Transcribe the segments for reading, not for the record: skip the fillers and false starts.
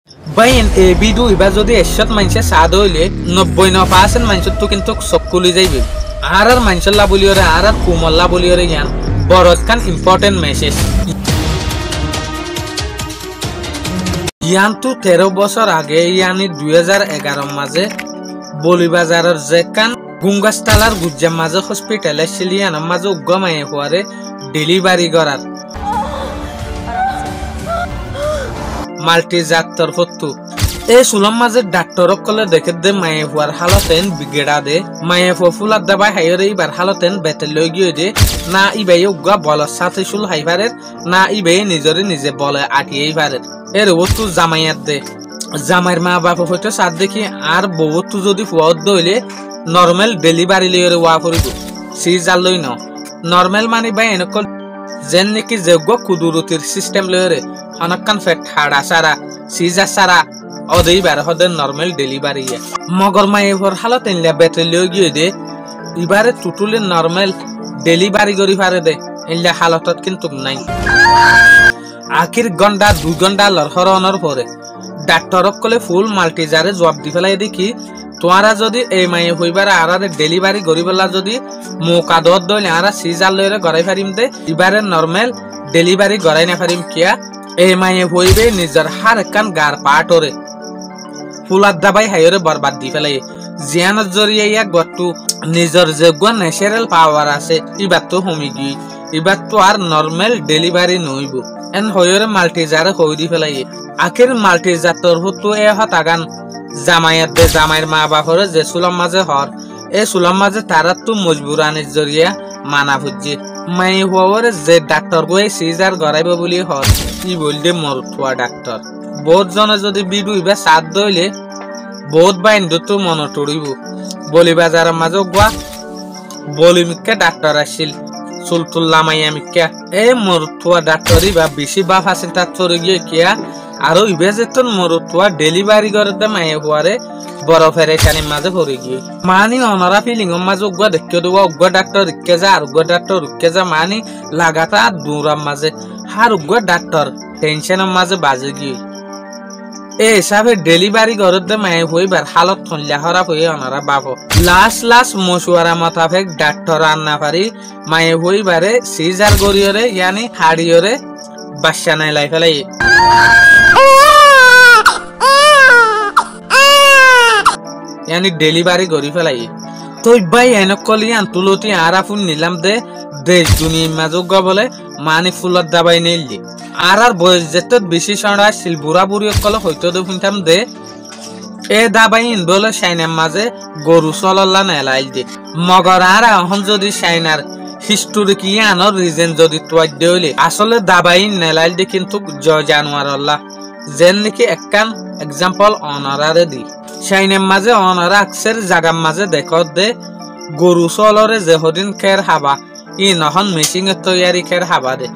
বাইন এ বিডু এবার যদি 100 মানুষে সাদ হইলে 99% মানুষের তো কিন্তু চকুলি যাইবে আর মানুষের বলি ওরে আর কুমল্লা বলি ওরে জ্ঞান বড় কান ইম্পর্টেন্ট মেসেজ ইয়ান তো 13 বছর আগে ইয়ানি 2011 মাঝে বলিবাজারের যে কান গুঙ্গাস্তালার গুজ্জাম মাঝে হসপিটালে ছিলিয়ান মাঝে উগ্গমায়ে হওয়ারে ডেলিভারি করার মাল্টি জাতর ফট্টু এ সুলম মাঝে ডাক্তার কলে দেখে দে মায়ে হওয়ার হালতেন বিগেড়া দে মায়ে ফুলার দাবাই হাইরে এবার হালতেন বেতে লই গিয়ে দে না ইবাই উগ্গা বলার সাথে শুল হাইবারের না ইবাই নিজরে নিজে বলে আটিয়েই পারে এর বস্তু জামাইয়াত দে জামাইয়ের মা বাপ হইতো সাত দেখি আর বউতু যদি ফুয়াত দইলে নরমাল ডেলিভারি লিয়ে ওয়া করিব সিজার লই ন নরমাল মানে বাই এনেকল যেন নাকি যোগ্য কুদুরতির সিস্টেম লইরে অনেকক্ষণ ফেট হাড়া সারা সিজার সারা অদেই বার হদের নরমাল ডেলিভারি মগর মায়ে হর হালত এনলা বেটে লই গিয়ে দে এবারে টুটুলে নরমাল ডেলিভারি করি পারে দে এনলা হালতত কিন্তু নাই আখির ঘন্টা 2 ঘন্টা লরহরনের পরে ডাক্তারক কলে ফুল মাল্টিজারে জবাব দি ফেলাই দেখি তোমরা যদি এই মায়ে হইবার আরারে ডেলিভারি করিবলা যদি মৌকা দত দইলে আরা সিজার লইরে গড়াই পারিম দে এবারে নরমাল ডেলিভারি গড়াই না পারিম কিয়া এই মায়ে হইবে নিজের হার কান গার পাটরে ফুলার দাবাই হাইরে বরবাদ দি ফেলাই জিয়ানত জরিয়ে ইয়া গট্টু নিজের যোগ্য ন্যাচারাল পাওয়ার আছে এবার তো হমি গই এবার তো আর নরমাল ডেলিভারি নইব এন হইরে মাল্টিজারে হই দি ফেলাই আখির মাল্টিজাতর হতো এ হতাগান জামাইয়াত দে জামাইয়ের মা বাপরে যে সুলম মাঝে হর এ সুলম মাঝে তারা তো মজবুরানির জরিয়া মানা ভুজি মাই হওয়ারে যে ডাক্তার গই সিজার গড়াইব বলি হর ই বলদে মরতুয়া ডাক্তার বহুত জনে যদি বিডু ইবা সাত দইলে বহুত বাইন তো মন টড়িব বলি বাজারের মাঝে গোয়া বলিমিকে ডাক্তার আসিল সুলতুল্লাহ মাইয়া মিকা এ মরতুয়া ডাক্তারি বা বেশি বাপ আছে তার চড়ে গিয়ে কিয়া আর ইবে যেতন মরতুয়া ডেলিভারি করতে মায়ে হওয়ারে বড় ফেরেশানির মাঝে পড়ে গিয়ে মানি অনরা ফিলিং মাঝে উগ্র দেখে দেওয়া উগ্র ডাক্তার রিকে যা আর উগ্র ডাক্তার রিকে যা মানি লাগাতা দূরার মাঝে আর উগ্র ডাক্তার টেনশনের মাঝে বাজে গিয়ে এ হিসাবে ডেলিভারি করতে মায়ে হইবার হালত থনলা খারাপ হয়ে অনরা বাপ লাস্ট মশুয়ারা মোতাবেক ডাক্তার আন্না পারি মায়ে হইবারে সিজার গরিয়রে ইয়ানি হাড়িয়রে বাচ্চা নাই লাই ফেলাই यानी डेलीवरी करी फेलाई तो भाई एनकली आंतुलती आरा फुन निलाम दे देश दुनिया माजो बोले मानी फुलर दाबाई नेली आरार बयस जेते बेशी सणा सिल बुरा बुरी कल हयतो दे फुनताम दे ए दाबाई इन बोले शाइनार माजे गरु सलल्ला नेलाइल दे मगर आरा हन जदि शाइनार हिस्टोरी की आनो रीजन जदि तोय देले আসলে দাবাই নেলাইল দে কিন্তু জ জানুয়ার আল্লাহ যেন নাকি একখান एग्जांपल অনারারে দি শাইনের মাঝে অনারা আকসের জাগার মাঝে দেখত দে গরু চলরে যে হদিন খের হাবা ই নহন মেশিং এর তৈয়ারি খের হাবা দে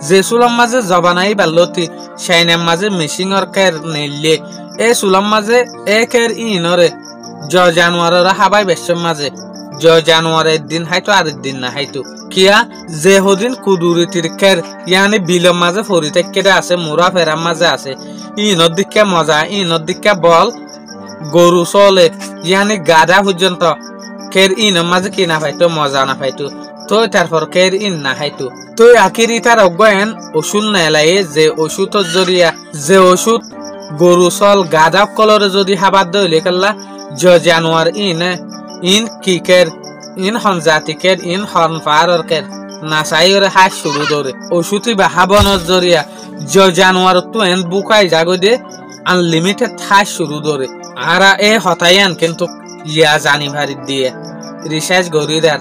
যে সুলম মাঝে জবানাই বাল্লতি শাইনের মাঝে মেশিংর খের নেলে এ সুলম মাঝে এ খের ইনরে জ জানুয়ারের হাবাই বেশম মাঝে জ জানুয়ারের দিন হাইতো আর দিন না হাইতো কিয়া যে হদিন কুদুরিতির খের ইয়ানি বিলম মাঝে ফরি থেকে আছে মুরা ফেরার মাঝে আছে ইনর দিকে মজা ইনর দিকে বল গরু চলে ইয়ানি গাধা পর্যন্ত খের ইন মাঝে কি না পাইতো মজা না পাইতো তো তারপর খের ইন না খাইতো তো আখিরি তার অজ্ঞান ওষুধ নেলাই যে ওষুধের জরিয়া যে ওষুধ গরু চল গাধা কলরে যদি হাবাদ দইলে কাল্লা জ জানুয়ার ইন কি খের ইন হনজাতি খের ইন হর্ন ফারর খের নাসাইর হাস শুরু ধরে ওষুধই বা হাবনের জরিয়া জ জানুয়ার তো এন বুকাই জাগো দে আনলিমিটেড হাস শুরু ধরে আরা এ হতায়ান কিন্তু ইয়া জানি ভারি দিয়ে রিসার্চ গরিদার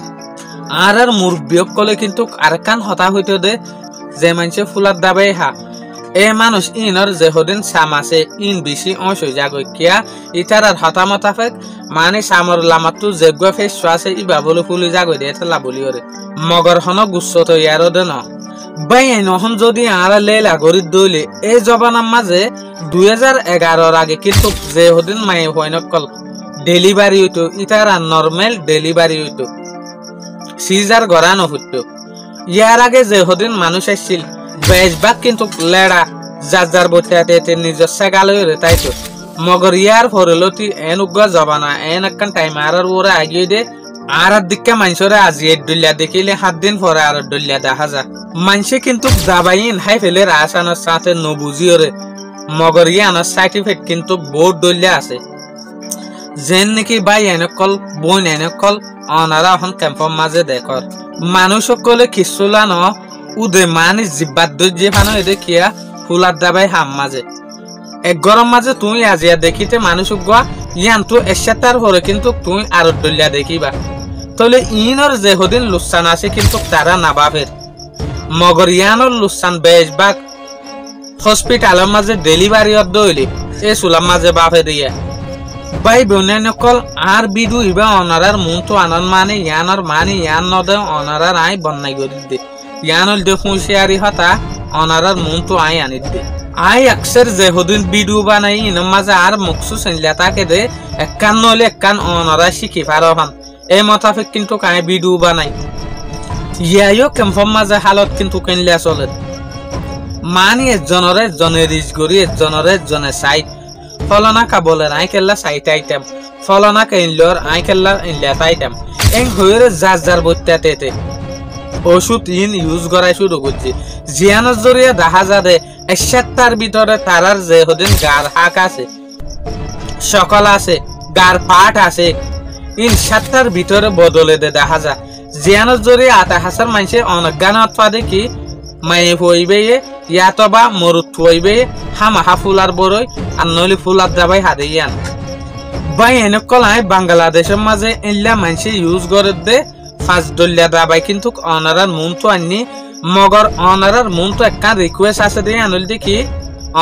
আর মুরব্বিয়ক কলে কিন্তু আরকান হতা হইতো দে যে মানুষে ফুলার দাবাই হা এ মানুষ ইনর যে হদিন সাম আছে ইন বেশি অংশ জাগো কিয়া ইটার আর হতা মোতাবেক মানে সামর লামাতু যোগ্য ফেস আছে ইবা বলে ফুলি জাগো দে তেলা বলি ওরে মগর হন গুচ্ছ তো ইয়ারো দে ন বাই নহন যদি আরা লেলা গরি দইলে এই জবানার মাঝে 2011 আগে কিন্তু যে হদিন মায়ে হয়নকল ডেলিভারি হইতো ইটার নরমাল ডেলিভারি হইতো সিজার গড়ানো হইতো ইয়ার আগে যে হদিন মানুষ আসছিল বেশভাগ কিন্তু লেড়া যার বইতে নিজস্ব গাল হয়ে তাই তো মগর ইয়ার ফরলতি এন উগ্র জবানা এন একখান টাইম আর ওরা আগিয়ে দে আর দিকে মানুষরে আজি ডুলিয়া দেখিলে 7 দিন পরে আর ডুলিয়া দেখা যা মানুষে কিন্তু দাবাইন হাই ফেলে রাসায়নের সাথে নবুঝিও রে মগর ইয়ানোর সাইড ইফেক্ট কিন্তু বহুত ডুলিয়া আছে যেন নাকি বাই এনেকল বইন এনেকল অনারা এখন ক্যাম্পর মাঝে দেখর মানুষ সকলে কিসুলা ন উদে মানি জিব্বাত দর্জি ফানো এদে কিয়া ফুলার দাবাই হাম মাঝে এক গরম মাঝে তুই আজিয়া দেখিতে মানুষ গোয়া ইয়ান তো এসাতার হরে কিন্তু তুই আর ডলিয়া দেখিবা তাহলে ইনর যে হদিন লুসান আছে কিন্তু তারা নাবাবের মগর ইয়ানোর লুসান বেশভাগ হসপিটালের মাঝে ডেলিভারি দইলি এ সুলাম মাঝে বাপে দিয়ে ভাই বোনে নকল আর বিদু ইবা অনারার মন তো আনন্দ মানে ইয়ান নদে অনারার আই বন্যাই গরি দে ইয়ানল দে হুঁশিয়ারি হতা অনারার মন তো আই আনি দে আই আকসর যে হদিন বিদু বানাই ইনম মাঝে আর মুখসু সেনলাতাকে দে একখান নলে একখান অনারা শিখি পারহান এই মোতাবেক কিন্তু কাই বিদু বানাই ইয়াইও ক্যাম্পর মাঝে হালত কিন্তু কেনলিয়া চলে মানি এজনরে জনে রিজ গরি এজনরে জনে সাইড ফলনা কাবলের আই কেল্লা সাইট আইটেম ফলনা কেনলর আই কেল্লা ইনলাত আইটেম এং হইরে যার বইতাতে ওষুধ ইন ইউজ করাই শুরু করছি জিয়ানোর জরিয়া দেখা যাবে ৭০ ভিতরে তারার যে হদিন গার হাক আছে সকল আছে গার পাট আছে ইন ৭০ ভিতরে বদলে দে দেখা যা জিয়ানোর জরিয়া আতা হাসার মানুষের অনজ্ঞান উৎপাদে কি মায়ে হইবে ইয়াতবা মরুত হইবে হামাহা ফুলার বড়ই আর নলি ফুলার দাবাই হাতে ইয়ান ভাই এনেকলাই বাংলাদেশের মাঝে ইল্লা মানুষে ইউজ করে দে 5 ডলিয়া দাবাই কিন্তু অনারার মন তো আননি মগর অনারার মন তো একটা রিকোয়েস্ট আছে দে আনল দেখি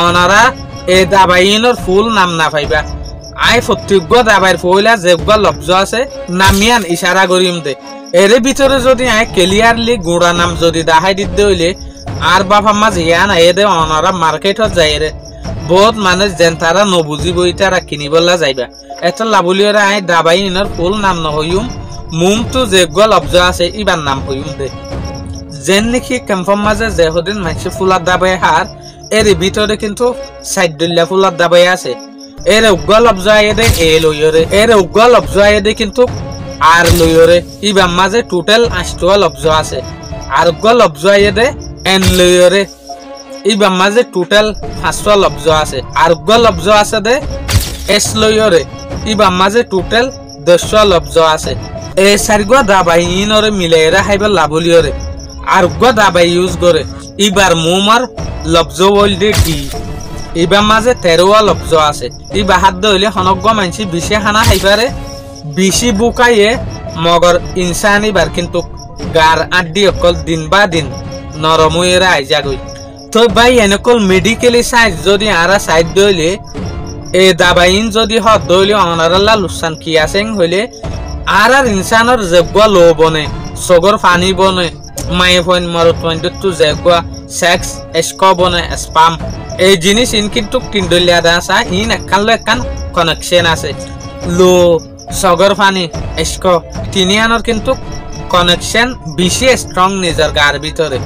অনারা এ দাবাইনর ফুল নাম না পাইবা আই প্রত্যেক দাবাইর ফইলা যেগুলো লব্জ আছে নামিয়ান ইশারা করিম দে এর ভিতরে যদি আই ক্লিয়ারলি গুড়া নাম যদি দেখাই দিতে হইলে আর বাবা মাঝে ইয়ান আই দে অনারা মার্কেটত যাই রে বহুত মানুষ যেন তারা নবুঝিব তারা কিনিবলা যাইবা এত লাভলিয়রা আই দাবাইনর ফুল নাম নহইম মুম তো যেগুলো লব্জ আছে ইবার নাম হইম দে যেন নাকি ক্যাম্পর মাঝে যে হদিন মানুষ ফুলার দাবাই হার এর ভিতরে কিন্তু ৬০ ডলিয়া ফুলার দাবাই আছে এর উগ্র লব্জ আই দে এ লইরে এর উগ্র লব্জ আই দে কিন্তু আর লইরে ইবার মাঝে টোটাল ৮টা লব্জ আছে আর উগ্র লব্জ আই দে এন লইরে ইবার মাঝে টোটাল ৫টা লব্জ আছে আর উগ্র লব্জ আছে দে এস লইরে ইবার মাঝে টোটাল ১০টা লব্জ আছে এই ৪ দাবাই ইনরে মিলাইরা হাইবার লাভলিয়রে আর দাবাই ইউজ করে ইবার মুমার লব্জ ওল্ডে ডি ইবার মাঝে ১৩ লব্জ আছে ইবার হাত দইলে হনজ্ঞ মানসি বিশে হানা হাইবারে বিশি বুকাইয়ে মগর ইনসান ইবার কিন্তু গার আড্ডি অকল দিন বা দিন নরময়েরা আইজাগই তো ভাই এনেকল মেডিকেলি সাইজ যদি আরা সাইড দইলে এ দাবাইন যদি হত দইলে অনারাল্লা লুসান কি আছেন হইলে আর ইনসানের যেগুয়া লো বনে সগর পানি বনে মায়ে ফোন মরত তো যেগুয়া সেক্স এস্ক বনে স্পাম এই জিনিস ইন কিন্তু কিন্ডলিয়া দাসা ইন একখান কানেকশন আছে লো সগর পানি এস্ক তিনিয়ানোর কিন্তু কানেকশন বেশি স্ট্রং নিজের গার ভিতরে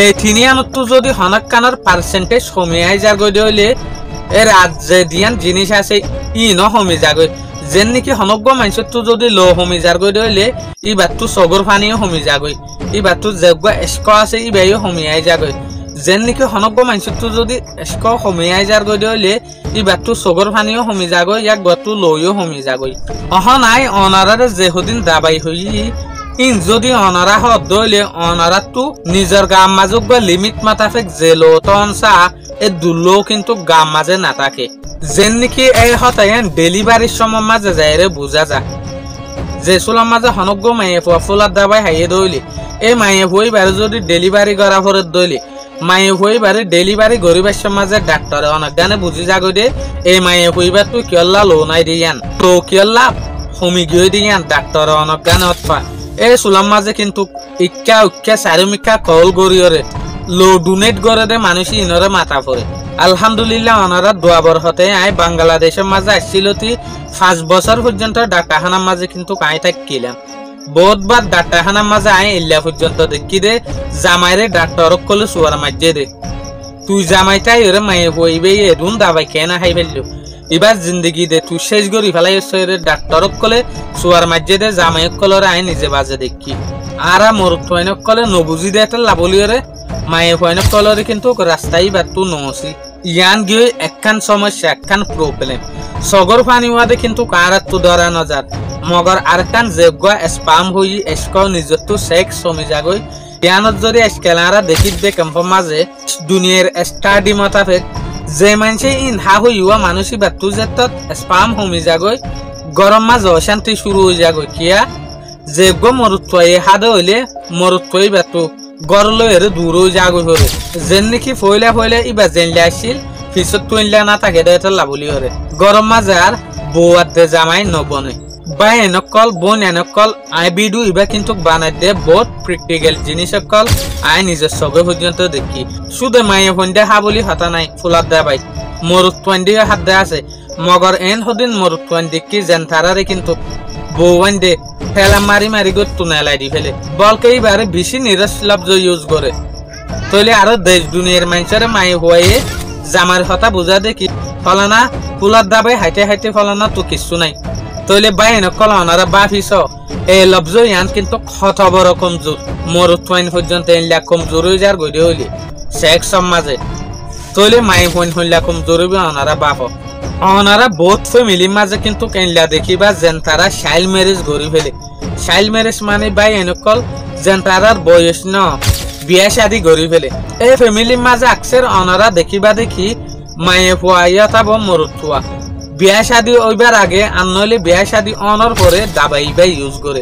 এই তিনিয়ানোর তো যদি হনকানোর পার্সেন্টেজ কমিয়ে যাগৈ দইলে এর আজ যে দিয়ান জিনিস আছে ইনও কমি যাগৈ যেন নাকি হনজ্ঞ মানুষের তো যদি লো হমি যার গই দইলে ইবার তো সগর পানিও হমি যাগৈ ইবার তো যেগুয়া এস্ক আছে ইবাইও হমিয়াই যাগৈ যেন নাকি হনজ্ঞ মানুষের তো যদি এস্ক হমিয়াই যার গই দইলে ইবার তো সগর পানিও হমি যাগৈ ইয়াক গতো লইও হমি যাগৈ অহন আই অনারারে যে হদিন দাবাই হই ইন যদি অনারা হত দইলে অনারা তো নিজের গাম মাজক বা লিমিট মাতাফেক যে লো তনসা এ দুলো কিন্তু গাম মাঝে না থাকে যেন নাকি এই হতায়ন ডেলিভারির সময় মাঝে যাইরে বুঝা যা যে সুলাম মাঝে হনজ্ঞ মাইয়ে ফুলার দাবাই হাইয়ে দইলে এই মাইয়ে হইবারে যদি ডেলিভারি করা ফরত দইলে মাইয়ে হইবারে ডেলিভারি গরিবের মাঝে ডাক্তারে অনেকগানে বুঝি যাগো দে এই মাইয়ে হইবার তুই কিয়ল্লা লো নাই দিয়ান তো কিয়ল্লা হমি গিয়ে দিয়ান ডাক্তারে অনেকগানে অৎপা এই সুলাম মাঝে কিন্তু ইক্কা উক্কা চারিমিকা কল গরিয়রে লো ডোনেট করে দে মানুষ ইনরে মাথা পড়ে আলহামদুলিল্লাহ ওনারা দোয়াবর হতে আই বাংলাদেশের মাঝে আসছিলতি 5 বছর পর্যন্ত ডাক্তারখানার মাঝে কিন্তু আই থাকিলাম বহুতবার ডাক্তারখানার মাঝে আই ইল্লা পর্যন্ত দেখি দে জামাইরে ডাক্তারক কলে সুয়ার মাঝে দে তুই জামাইটাই ওরে মায়ে হইবে এদুন দাবাই কেনা হাই ফেললো এবার জিন্দগি দে তুই শেষ করি ফেলাই ডাক্তারক কলে সুয়ার মাঝে দে জামাইক কলরে আই নিজে বাজে দেখি আরা মরুত হইনক কলে নবুজি দে একটা লাবলিয়রে মায়ে হইনক কলরে কিন্তু রাস্তায় বা তু নসি ইয়ান গিয়ে একখান সমস্যা একখান প্রবলেম সগর পানি ওয়াদে কিন্তু কার তু ধরা নজার মগর আরকান যোগ্য স্পাম হই এস্ক নিজত সেক্স সমি যাগই ইয়ানত যদি এস্কেলারা দেখিত দে কেম্প মাঝে দুনিয়ার স্টাডি মোতাবেক যে মানুষে ইন হা হইয়া মানুষই বাতু যেতত স্পাম হমি যাগই গরম মাঝে অশান্তি শুরু হয়ে যাগই কিয়া যোগ্য মরুত্বয়ে হাদে হইলে মরুত্বই বাতু গরলো এর দূর হয়ে যাগই হরে যেন নাকি ফইলা ফইলা ইবা জেনলে আসিল পিছত তুইলা না থাকে এটা লাভলি হরে গরম মাঝে আর বউ আদে জামাই নবনে বাই এনকল বোন এনকল আই বিডু ইবা কিন্তু বানাই দে বহুত প্র্যাকটিক্যাল জিনিস সকল আই নিজের সবে পর্যন্ত দেখি শুধু মায়ে ফন্ডে হা বলি হতা নাই ফুলার দে বাই মরুত পয়েন্টে হাত দে আছে মগর এন হদিন মরুত পয়েন্ট দেখি যেন তারারে কিন্তু বউন দে ফেলা মারি মারি গো তুনালাই দি ফেলে বলকে এইবারে বেশি নিরস লব্জ ইউজ করে তইলে আরো দেশ দুনিয়ার মানুষের মায়ে হয়ে জামার হতা বুঝা দেখি ফলানা ফুলার দাবাই হাইতে হাইতে ফলানা তো কিছু নাই তইলে বাইন কলনারা বাফিস এ লব্জ ইয়ান কিন্তু কত বড় কমজোর মরুত পয়েন্ট পর্যন্ত এনলা কমজোর হয়ে যার গড়ে হইলে সেক্স সমাজে তইলে মাই পয়েন্ট হইলা কমজোর হইবে অনারা বাপ অনারা বহুত ফ্যামিলি মাঝে কিন্তু কেনলা দেখিবা যেন তারা চাইল্ড ম্যারেজ গড়ি ফেলে চাইল্ড ম্যারেজ মানে বাই এনকল যেন তারার বয়স ন বিয়া শাদি গড়ি ফেলে এই ফ্যামিলি মাঝে আকসের অনারা দেখিবা দেখি মায়ে ফুয়াইয়া তাব মরুত ফুয়া বিয়া শাদি ওইবার আগে আর নইলে বিয়া শাদি অনর পরে দাবাই বাই ইউজ করে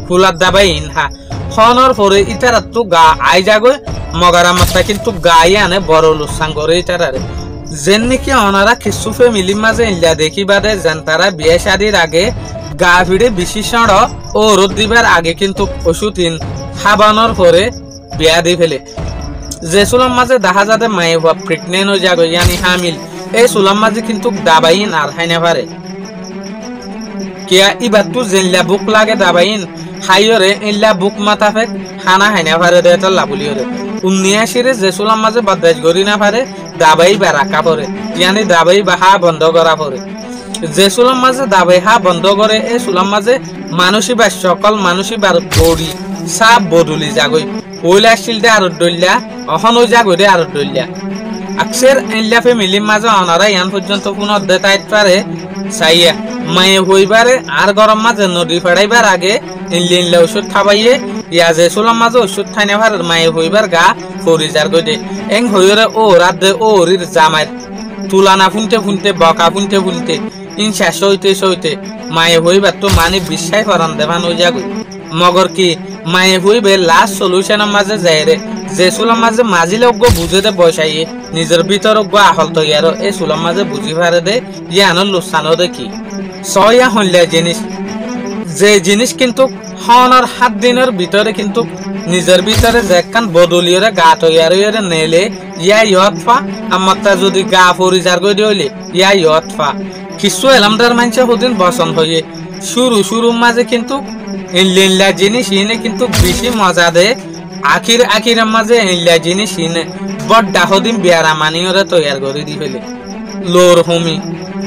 ফুলার দাবাই ইনহা খনর পরে ইতার তো গা আই যাগো মগারা মাত্রা কিন্তু গাই আনে বড় লুসাং করে ইতারারে যেন নাকি অনারা কিছু ফ্যামিলি মাঝে ইল্লা দেখি বাদে যেন তারা বিয়ে শাদির আগে গা ভিড়ে বিশেষণ ও রোদ দিবার আগে কিন্তু ওষুধ খাবানোর পরে বিয়া দি ফেলে যে সুলাম মাঝে দেখা যাতে মায়ে বা প্রেগনেন্ট হয়ে যাগো ইয়ানি হামিল এই সুলাম মাঝে কিন্তু দাবাইন আর হাইনা পারে কিয়া ইবার তু জেনলা বুক লাগে দাবাইন হাইরে ইল্লা বুক মাথা ফেক খানা হাইনা পারে দে তো লাবলিয়রে 79 যে সুলাম মাঝে বাদাজ গরি না পারে দাবাই বা রাখা পরে ইয়ানি দাবাই বা হা বন্ধ করা পরে যে সুলাম মাঝে দাবাই হা বন্ধ করে এই সুলাম মাঝে মানুষই বা সকল মানুষই বার বড়ি সাপ বদলি যাগই ওইলা শিলদে আর দইলা অহন ওই যাগই দে আর দইলা আকসের ইল্লা ফ্যামিলি মাঝে অনারা ইয়ান পর্যন্ত কোন দেতাইত পারে চাইয়া মায়ে হইবারে আর গরম মাঝে নদী ফেড়াইবার আগে ইল্লা ওষুধ খাবাইয়ে ইয়া যে সুলাম মাঝে ওষুধ খাইনে পারে মায়ে হইবার গা ফরি যার গদে এং হইরে ও রাত দে ও রির জামাই তুলানা ফুনতে ফুনতে বকা ফুনতে ফুনতে ইন শেষ হইতে সইতে মায়ে হইবার তো মানে বিশ্বাস করান দেবান হই যাগই মগর কি মায়ে হইবে লাস্ট সলিউশনের মাঝে যায় রে যে সুলাম মাঝে মাঝি লোক বুঝে দে বসাইয়ে নিজের ভিতর আহল তৈয়ার এই সুলাম মাঝে বুঝি পারে দে ইয়ানোর লুসানো দেখি সয়া হইলে জিনিস যে জিনিস কিন্তু হনর 7 দিনের ভিতরে কিন্তু নিজের ভিতরে যেখান বদলিয়রে গা তৈয়ার নেলে ইয়া ইয়তফা আমারটা যদি গা পরিচার করে হইলে ইয়া ইয়তফা কিছু এলামদার মানুষের হদিন বসন হয়ে শুরু মাঝে কিন্তু ইল্লা জিনিস ইনে কিন্তু বেশি মজা দে আখিরের মাঝে ইল্লা জিনিস ইনে বড় হদিন বিয়ারা মানিয়রে তৈয়ার করে দি ফেলে লোর হোমি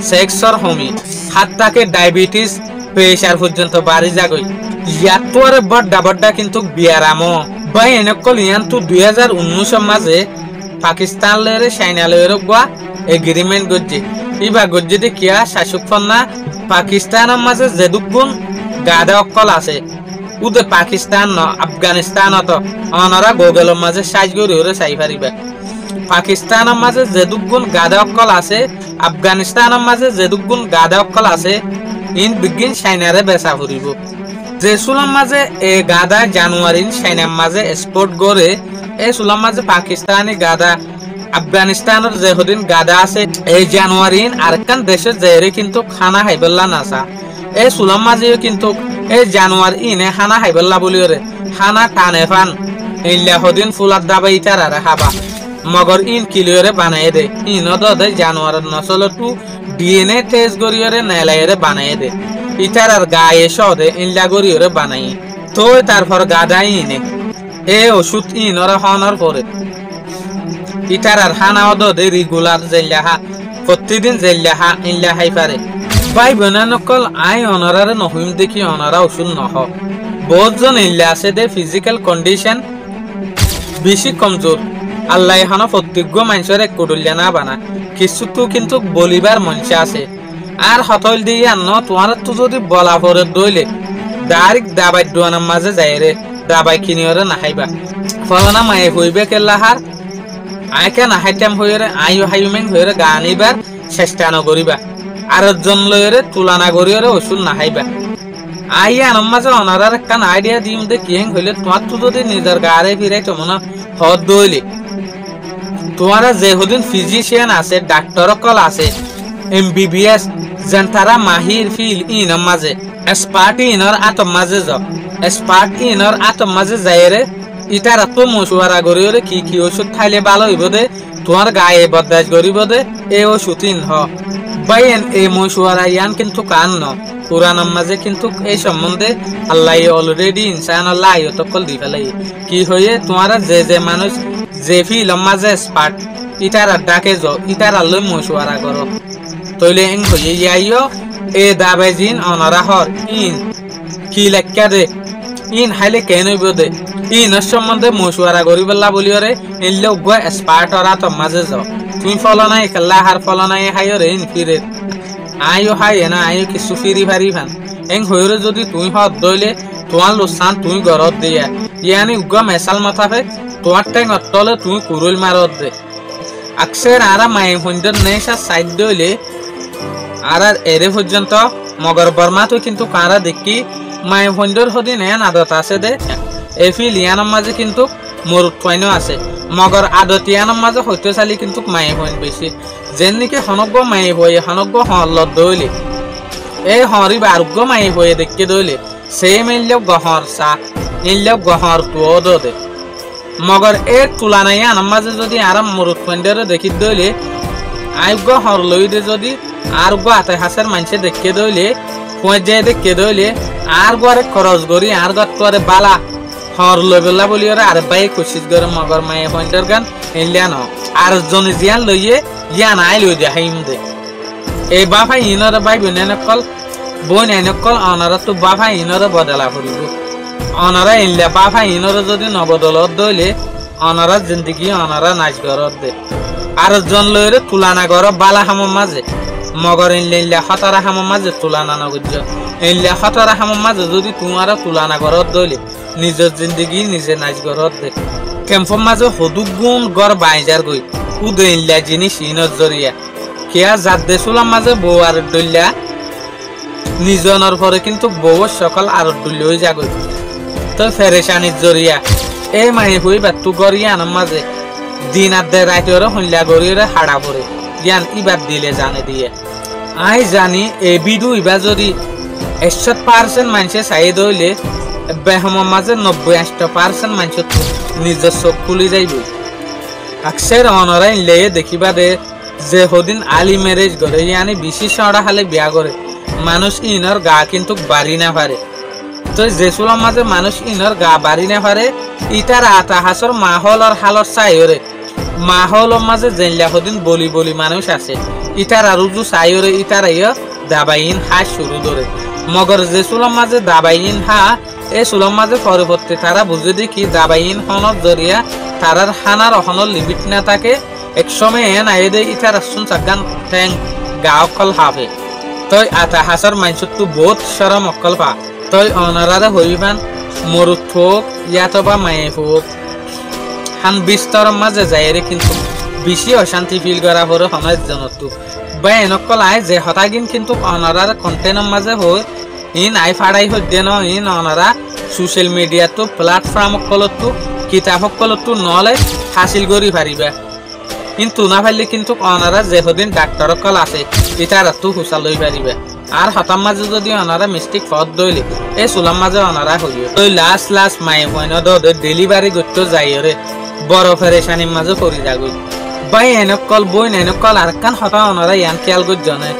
সেক্সর হোমি হাতটাকে ডায়াবেটিস প্রেসার পর্যন্ত বাড়ি যাগই ইয়াতো আর বড় কিন্তু বিয়ারামো বাই এনেকল ইয়ান তো 2019 মাঝে পাকিস্তান লেরে চাইনা লেরে গোয়া এগ্রিমেন্ট গজ্জে ইবা গজ্জে দে কিয়া শাসক ফন্না পাকিস্তানের মাঝে যেদুগুন গাদা অকল আছে উদে পাকিস্তান ন আফগানিস্তান তো অনারা গোগলের মাঝে সাইজ গরি ওরে চাই পারিবা পাকিস্তানের মাঝে যেদুগুন গাদা অকল আছে আফগানিস্তানের মাঝে যেদুগুন গাদা অকল আছে ইন বিগিন চাইনারে বেচা ফুরিব যে সুলাম মাঝে এ গাদা জানুয়ারিন চাইনার মাঝে এক্সপোর্ট করে এই সুলাম মাঝে পাকিস্তানি গাদা আফগানিস্তানের যে হদিন গাদা আছে এই জানুয়ারিন আরেকখান দেশের জেরে কিন্তু খানা হাইবেল্লা নাসা এই সুলাম মাঝেও কিন্তু এই জানুয়ারি ইনে খানা হাইবেল্লা বলিওরে খানা টানে ফান ইল্লা হদিন ফুলার দাবাই তারা খাবা মগর ইন কিলিয়রে বানাই দে ইন দে জানুয়ারের নসল টু ডিএনএ টেস্ট করিয়রে নেলাইরে বানাই দে ইতারার গায়ে সদে ইল্লা করিয়রে বানাই তো তারপর গাদা ইনে এ ওষুধ ইনরা হনর পরে ইটার আর হানাও দে রেগুলার জেল্লাহা প্রতিদিন জেল্লাহা ইল্লাহাই পারে ভাই বোনা নকল আই অনারারে নহিম দেখি অনারা ওষুধ নহ বহুতজন ইল্লা আছে দে ফিজিক্যাল কন্ডিশন বেশি কমজোর আল্লাহ এখনো প্রত্যেক মানুষের এক কুডুলিয়া না বানা কিছু তো কিন্তু বলিবার মঞ্চ আছে আর হতল দিয়ে আন তোমার তো যদি বলা পরে দইলে ডাইরেক্ট দাবাই দোয়ানার মাঝে যায় রে দাবাই কিনিওরে নাখাইবা ফলনা মায়ে হইবে কেল্লাহার আইকে নাহাইতাম হইরে আইও হাইমেন হইরে গা আনিবার চেষ্টা নকরিবা আর জন লইরে তুলনা করিওরে ওষুধ নাহাইবা আই আনম মাঝে অনারার একটা আইডিয়া দিম দে কিং হইলে তোমার তো যদি নিজের গারে ফিরাই তো মনে হদ দইলে তোমারা যে হদিন ফিজিশিয়ান আছে ডাক্তার কল আছে এমবিবিএস যেন তারা মাহির ফিল ইনম মাঝে এক্সপার্ট ইনর আতম মাঝে যাও এক্সপার্ট ইনর আতম মাঝে যাইরে ইটারা তো মশুয়ারা করিওরে কি ওষুধ খাইলে ভালো হইব দে তোমার গায়ে বদদাস করিব দে এই ওষুধ ইন হ বাইন এই মশুয়ারা ইয়ান কিন্তু কান ন কোরআনের মাঝে কিন্তু এই সম্বন্ধে আল্লাহ অলরেডি ইনসান আল্লাহ আয়তকল দি ফেলাই কি হয়ে তোমারা যে মানুষ যে ফিলম মাঝে এক্সপার্ট ইটারা ডাকে যাও ইটারা লই মশুয়ারা করো তইলে এং হয়ে ইয়াইও এ দাবেজিন অনরা হর ইন কি লেখা দে ইন হাইলে কেন হইব দে ইনর সম্বন্ধে মশুয়ারা করিবলা বলিওরে ইনলে উগ্র এক্সপার্ট ওরা তো মাঝে যাও তুমি ফলো নাই খেলা হার ফলো নাই হাইরে ইন ফিরে আইও হাই না আইও কিছু ফিরি ভারি ভান এং হইরে যদি তুই হদ দইলে তোমার লোসান তুই ঘরত দিয়া ইয়ানি উগ্র মেসাল মাথাফে তোমার ট্যাং অটলে তুই কুরুল মারত দে আকসের আরা মায়ে হইন্দের নেশা সাইড দইলে আর এরে পর্যন্ত মগর বর্মা তো কিন্তু কারা দেখি মায়ে হইন্দের হদিন এন আদত আছে দে এফিল ইয়ানোর মাঝে কিন্তু মরুত্বাইনও আছে মগর আদত ইয়ানোর মাঝে হইতে চালি কিন্তু মায়ে হইন বেশি যেন নাকি হনজ্ঞ মায়ে হয়ে হনজ্ঞ হলত দইলে এই হরিব আরোগ্য মায়ে হয়ে দেখে দইলে সেই মিললেও গহর চা ইনলেও গহর তুও দে মগর এ তুলানাই আনার মাঝে যদি আরাম মরুত্বাইন্ডের দেখি দইলে আয়োগ্য হর লই দে যদি আর গো আতে হাসের মানুষে দেখে দইলে পৌঁছে দেখে দইলে আর গরে খরচ করি আর গরে বালা হর লইবেলা বলি ওরা আর বাই কোশিশ করে মগর মায়ে পয়েন্টের গান ইনলিয়া ন আর জন জিয়ান লইয়ে ইয়ান আই লই দে হাইম দে এই বাফা ইনর বাই বনেনকল বই নাইনকল অনারা তো বাফা ইনর বদলা করিব অনারা ইনলিয়া বাফা ইনর যদি নবদলত দইলে অনারা জিন্দগি অনারা নাচ গরত দে আর জন লইরে তুলানা গর বালা হামর মাঝে মগর ইনলিয়া হতারা হামর মাঝে তুলানা নগজ্য ইনলিয়া হতারা হামর মাঝে যদি তোমারা তুলানা গরত দইলে নিজের জিন্দগি নিজে নাচ গরত দে ক্যাম্পর মাঝে হদুক গুণ গড় বাইজার গই উদয় ইনলিয়া জিনিস ইনত জরিয়া কেয়া জাত দেশুলার মাঝে বউ আর ডলিয়া নিজনের পরে কিন্তু বউ সকল আর ডলি হয়ে যাগই তো ফেরেশানির জরিয়া এই মাই হই বাতু গরিয়া আনার মাঝে দিন আর দে রাইতের হইলা গরিয়ে হাড়া পড়ে জ্ঞান ইবার দিলে জানে দিয়ে আই জানি এই ভিডিও ইবা যদি 100% মানুষে চাই দইলে বেহমৰ মাঝে 90-80% মানুষ নিজের চোখ খুলি যাইব আকসের অনরাইন লেয়ে দেখিবা দে যে হদিন আলি ম্যারেজ করে ইয়ানি বেশি সড়া হালে বিয়া করে মানুষ ইনর গা কিন্তু বাড়ি না পারে তো যেসুলার মাঝে মানুষ ইনর গা বাড়ি না পারে ইটার আতা হাসর মাহল আর হালর চাইরে মাহলর মাঝে জেনলা হদিন বলি বলি মানুষ আছে ইটার আর উজু চাইরে ইটার দাবাইন হাস শুরু ধরে মগর যেসুলার মাঝে দাবাইন হা এই সুলম মাঝে পরবর্তী তারা বুঝে দেখি দাবাইন হনর জরিয়া তারার হানার অহনর লিমিট না থাকে এক সময় এন আয়ে দে ইটার আসুন চাগান ঠ্যাং গা অকল হাফে তই আতা হাসর মানুষের তো বহুত সরম অকল পা তই অনারারে হইবান মরুত হোক ইয়াতো বা মায়ে হোক হান বিস্তর মাঝে যাইরে কিন্তু বেশি অশান্তি ফিল করা পরে সমাজ জনতো বা এনেকল আয় যে হতাগিন কিন্তু অনারার কন্টেন্টের মাঝে হয় ইন আই ফাড়াই হদ্দে ন ইন অনারা সোশ্যাল মিডিয়া তো প্ল্যাটফর্ম কলতো কিতাব কলতো নলেজ হাসিল করি পারিবা কিন্তু না পারলে কিন্তু অনারা যে হদিন ডাক্তার কল আছে ইটার তো হুসা লই পারিবা আর হতাম মাঝে যদি অনারা মিস্টেক পথ দইলে এই চুলার মাঝে অনারা হইও ওই লাস্ট মায়ে হইন দে ডেলিভারি করতে যাইরে বড় ফেরেশানির মাঝে পড়ি যাগই বাই এনেকল বই নেনকল আর কান হতা অনারা ইয়ান খেয়াল কর জনে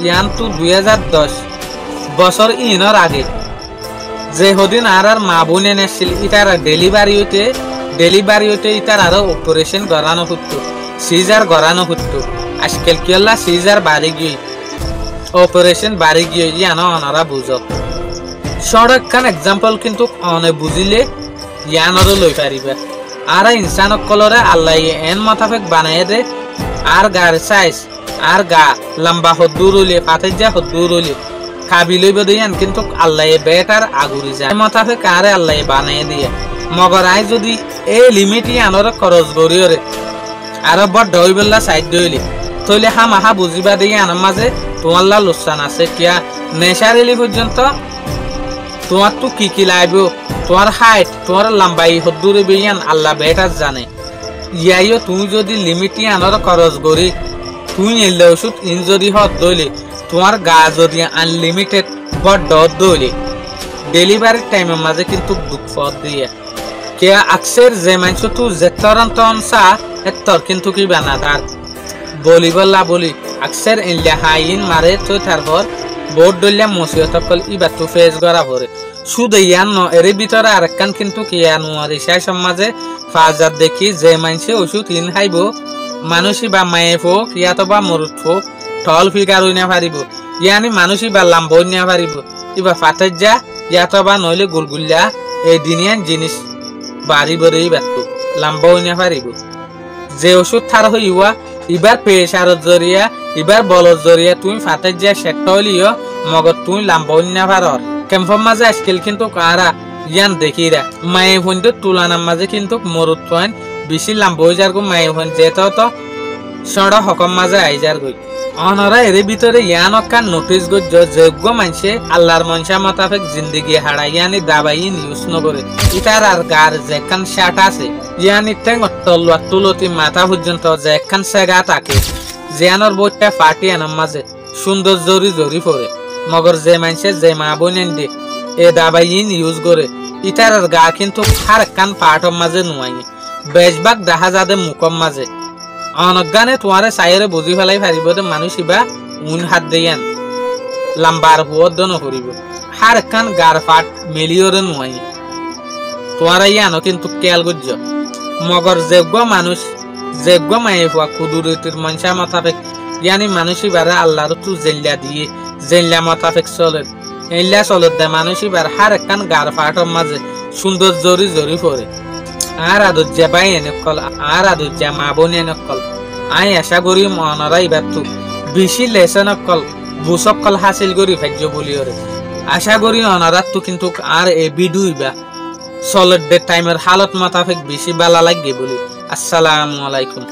ইয়ান তো 2010 বছর ইনর আগে যে হদিন আর মা বোনে নেছিল ইটার ডেলিভারি হইতে ইটার আর অপারেশন করানো হতো সিজার গড়ানো হতো আজকাল কিল্লা সিজার বাড়ি গিয়ে অপারেশন বাড়ি গিয়ে ইয়ানো অনারা বুঝো সড়ক খান এক্সাম্পল কিন্তু অনে বুঝিলে ইয়ানরও লই পারিবে আর ইনসান কলরে আল্লাহ এন মোতাবেক বানাই দে আর গার সাইজ আর গা লম্বা হদ্দুর হলে পাতেজা হদ্দুর হলে খাবি লইব দিয়ান কিন্তু আল্লাহ বেটার আগুরি যায় মোতাবেক আর আল্লাহ বানাই দিয়ে মগর আই যদি এই লিমিট ইয়ানর খরচ গড়িয়রে আর বড় হইবেলা সাইড দইলে তইলে হামাহা বুঝিবা দিয়ে আনার মাঝে তোমার লোকসান আছে কিয়া নেশারেলি পর্যন্ত তোমার তো কি লাগব তোমার হাইট তোমার লম্বাই হদ্দুরে বেয়ান আল্লাহ বেটার জানে ইয়াইও তুমি যদি লিমিটি আনার খরচ করি তুমি এলে ওষুধ ইনজুরি হত দইলে তোমার গা যদি আনলিমিটেড বড় দইলে ডেলিভারি টাইমের মাঝে কিন্তু দুঃখ পথ দিয়ে কে আকসের যে মানুষ তো যেতরন্তন সা এতর কিন্তু কি বানাদার বলি বললা বলি আকসের ইল্লা হাইন মারে তো তারপর বোর্ড দলিয়া মসিয়ত কল ইবার তো ফেস করা পরে শুধু ইয়ান ন এর ভিতরে আরেকখান কিন্তু কি আনোয়ার ইসাই সমাজে ফাজার দেখি যে মানুষে ওষুধ ইন খাইব মানুষই বা মায়ে ফোক ইয়াতো বা মরুত ফোক টল ফিকার হইনা পারিব ইয়ানি মানুষই বা লাম্ব হইনা পারিব ইবা ফাতের যা ইয়াতো বা নইলে গুলগুল্লা এই দিনিয়ান জিনিস বাড়ি বরেই ব্যক্ত লাম্ব হইনা পারিব যে ওষুধ থার হইয়া ইবার পেশারত জরিয়া ইবার বলত জরিয়া তুমি ফাতের যা সেট হইলিও মগর তুমি লাম্ব হইনা পারর ক্যাম্পের মাঝে আজকাল কিন্তু কারা ইয়ান দেখিরা মায়ে ফোনটো তুলনার মাঝে কিন্তু মরুত পয়েন্ট বেশি লাম্ব হয়ে যার গো মায়ে ফোন যেত তো সড় হকম মাঝে আই যার গই অনরা এর ভিতরে ইয়ান অকান নোটিস গো যোগ্য মানুষে আল্লাহর মনসা মোতাবেক জিন্দগি হারাই ইয়ানি দাবাইন ইউজ নকরে ইটার আর গার যেখান শার্ট আছে ইয়ানি টেং তলুয়া তুলতি মাথা পর্যন্ত যেখান সেগা থাকে জিয়ানোর বইটা ফাটি আনার মাঝে সুন্দর জরি জরি পড়ে মগর যে মানুষে যে মা বোনেন দে এ দাবাইন ইউজ করে ইটার আর গা কিন্তু হার কান পাটর মাঝে নুয়াই বেশভাগ দেখা যাদে মুখম মাঝে অনজ্ঞানে তোমারে চাইরে বুঝি ফেলাই পারিব যে মানুষ ইবা উন হাত দিয়ান লাম্বার হুয়ত নকরিব হার কান গার ফাট মেলিওরে নুয়াই তোমারা ইয়ানো কিন্তু কেয়াল গুজ্জ মগর যোগ্য মানুষ যোগ্য মায়ে হওয়া কুদুরতির মনসা মোতাবেক ইয়ানি মানুষ ইবারে আল্লাহর তু জেল্লা দিয়ে জেল্লা মোতাবেক চলে এল্লা চলত দে মানুষ ইবার হার কান গার ফাটর মাঝে সুন্দর জরি জরি পড়ে আর আদুজ্জা বাই এনেকল আর আদুজ্জা মা বোন এনেকল আই আশা করি মনরা ইবার তো বেশি লেসনকল বুসকল হাসিল করি ভাজ্য বলিওরে আশা করি অনারাত তো কিন্তু আর এ বিডুইবা সলিড টাইমের হালত মোতাবেক বেশি বালা লাগবে বলি আসসালামু আলাইকুম।